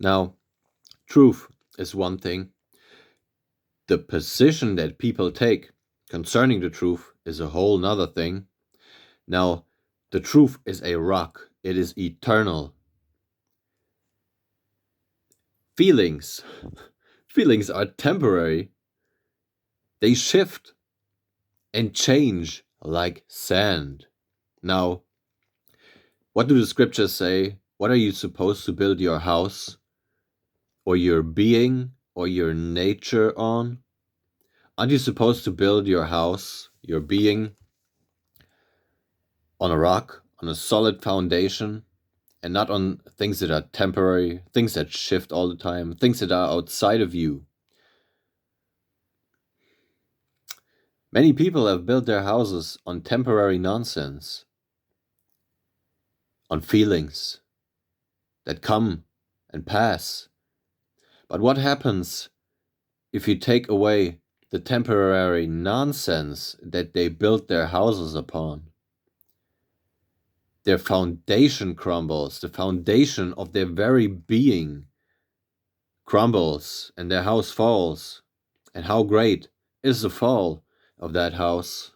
Now, truth is one thing. The position that people take concerning the truth is a whole nother thing. Now, the truth is a rock. It is eternal. Feelings are temporary. They shift and change like sand. Now, what do the scriptures say? What are you supposed to build your house or your being or your nature on? Aren't you supposed to build your house, your being, on a rock, on a solid foundation, and not on things that are temporary, things that shift all the time, things that are outside of you? Many people have built their houses on temporary nonsense, on feelings that come and pass. But what happens if you take away the temporary nonsense that they built their houses upon? Their foundation crumbles, the foundation of their very being crumbles, and their house falls. And how great is the fall of that house?